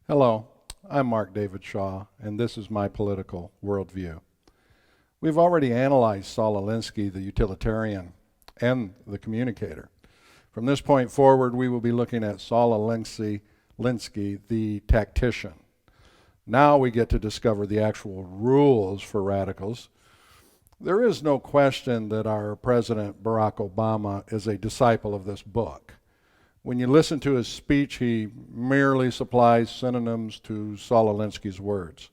Hello, I'm Mark David Shaw, and this is my political worldview. We've already analyzed Saul Alinsky, the utilitarian, and the communicator. From this point forward, we will be looking at Saul Alinsky, the tactician. Now we get to discover the actual rules for radicals. There is no question that our President Barack Obama is a disciple of this book. When you listen to his speech, he merely supplies synonyms to Saul Alinsky's words.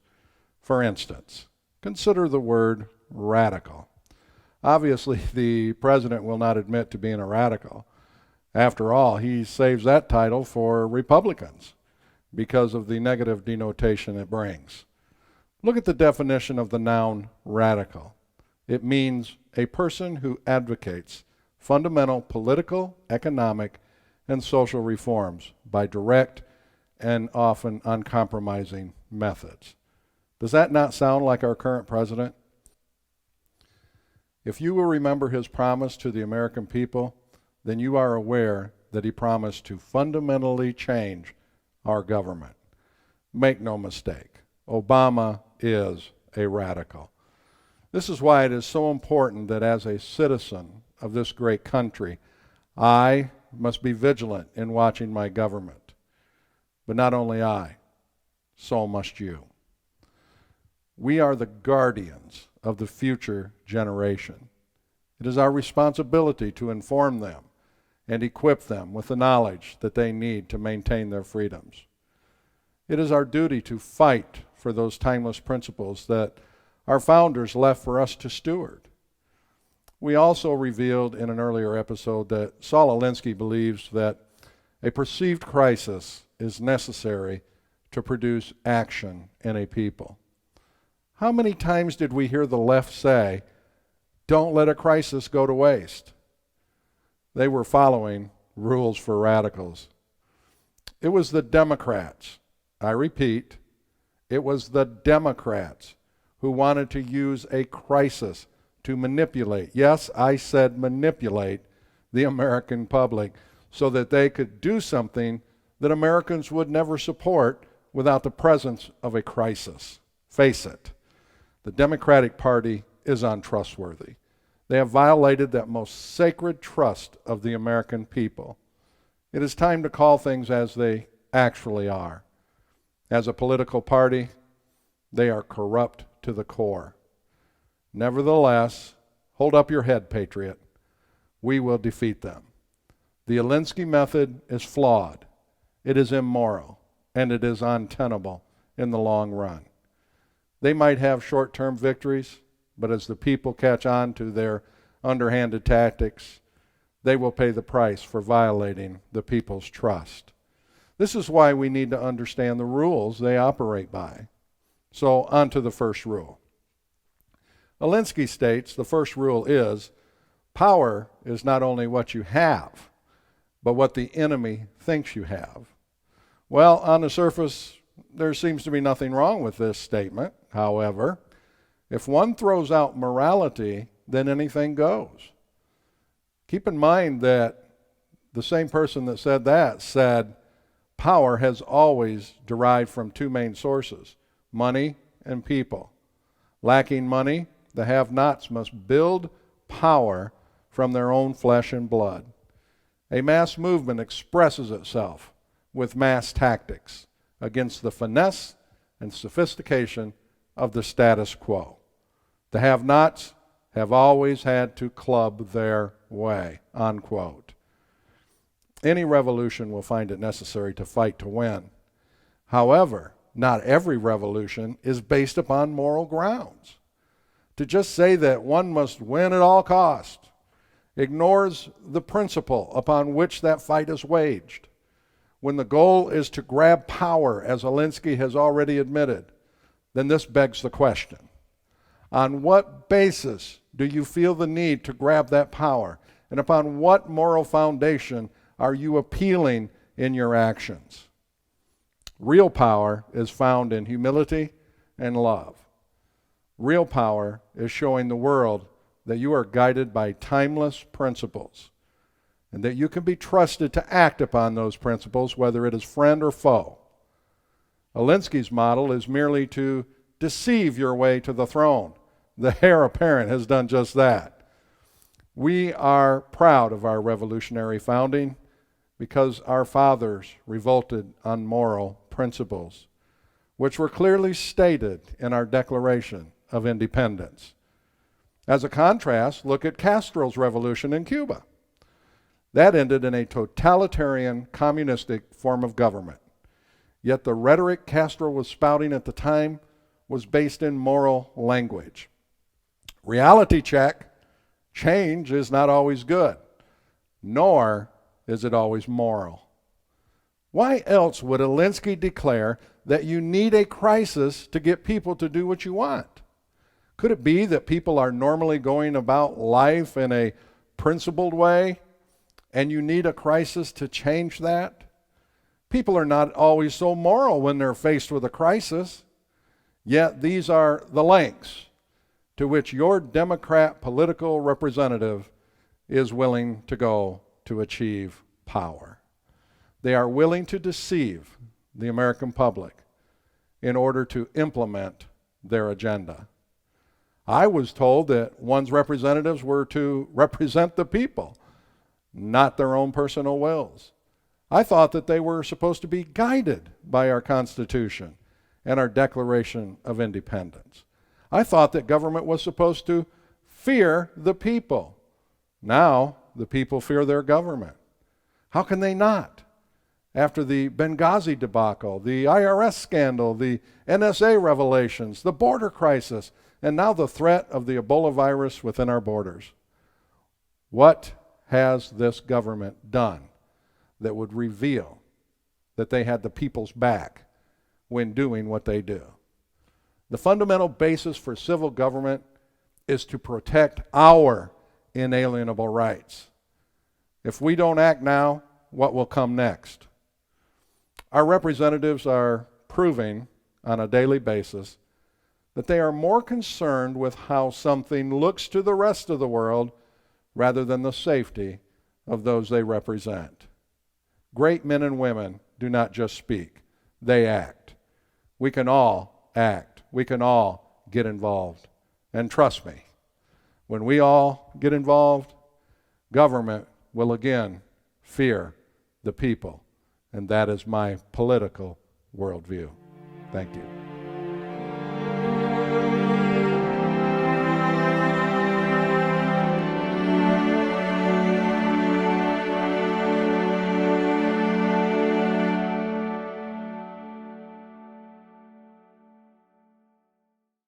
For instance, consider the word radical. Obviously, the president will not admit to being a radical. After all, he saves that title for Republicans because of the negative denotation it brings. Look at the definition of the noun radical. It means a person who advocates fundamental political, economic, and social reforms by direct and often uncompromising methods. Does that not sound like our current president? If you will remember his promise to the American people, then you are aware that he promised to fundamentally change our government. Make no mistake, Obama is a radical. This is why it is so important that as a citizen of this great country, I must be vigilant in watching my government. But not only I, so must you. We are the guardians of the future generation. It is our responsibility to inform them and equip them with the knowledge that they need to maintain their freedoms. It is our duty to fight for those timeless principles that our founders left for us to steward. We also revealed in an earlier episode that Saul Alinsky believes that a perceived crisis is necessary to produce action in a people. How many times did we hear the left say, "Don't let a crisis go to waste"? They were following rules for radicals. It was the Democrats, I repeat, it was the Democrats who wanted to use a crisis to manipulate, yes, I said manipulate, the American public so that they could do something that Americans would never support without the presence of a crisis. Face it, the Democratic Party is untrustworthy. They have violated that most sacred trust of the American people. It is time to call things as they actually are. As a political party, they are corrupt to the core. Nevertheless, hold up your head, patriot. We will defeat them. The Alinsky method is flawed, it is immoral, and it is untenable in the long run. They might have short-term victories, but as the people catch on to their underhanded tactics, they will pay the price for violating the people's trust. This is why we need to understand the rules they operate by. So, on to the first rule. Alinsky states the first rule is, power is not only what you have, but what the enemy thinks you have. Well, on the surface, there seems to be nothing wrong with this statement. However, if one throws out morality, then anything goes. Keep in mind that the same person that said that said power has always derived from two main sources, money and people. Lacking money, the have-nots must build power from their own flesh and blood. A mass movement expresses itself with mass tactics against the finesse and sophistication of the status quo. The have-nots have always had to club their way, unquote. Any revolution will find it necessary to fight to win. However, not every revolution is based upon moral grounds. To just say that one must win at all costs ignores the principle upon which that fight is waged. When the goal is to grab power, as Alinsky has already admitted, then this begs the question. On what basis do you feel the need to grab that power? And upon what moral foundation are you appealing in your actions? Real power is found in humility and love. Real power is showing the world that you are guided by timeless principles and that you can be trusted to act upon those principles, whether it is friend or foe. Alinsky's model is merely to deceive your way to the throne. The heir apparent has done just that. We are proud of our revolutionary founding because our fathers revolted on moral principles, which were clearly stated in our Declaration of Independence. As a contrast, look at Castro's revolution in Cuba. That ended in a totalitarian, communistic form of government. Yet the rhetoric Castro was spouting at the time was based in moral language. Reality check, change is not always good, nor is it always moral. Why else would Alinsky declare that you need a crisis to get people to do what you want? Could it be that people are normally going about life in a principled way, and you need a crisis to change that? People are not always so moral when they're faced with a crisis, yet these are the lengths to which your Democrat political representative is willing to go to achieve power. They are willing to deceive the American public in order to implement their agenda. I was told that one's representatives were to represent the people, not their own personal wills. I thought that they were supposed to be guided by our Constitution and our Declaration of Independence. I thought that government was supposed to fear the people. Now, the people fear their government. How can they not? After the Benghazi debacle, the IRS scandal, the NSA revelations, the border crisis, and now the threat of the Ebola virus within our borders. What has this government done that would reveal that they had the people's back when doing what they do? The fundamental basis for civil government is to protect our inalienable rights. If we don't act now, what will come next? Our representatives are proving on a daily basis that they are more concerned with how something looks to the rest of the world rather than the safety of those they represent. Great men and women do not just speak, they act. We can all act. We can all get involved. And trust me, when we all get involved, government will again fear the people. And that is my political worldview. Thank you.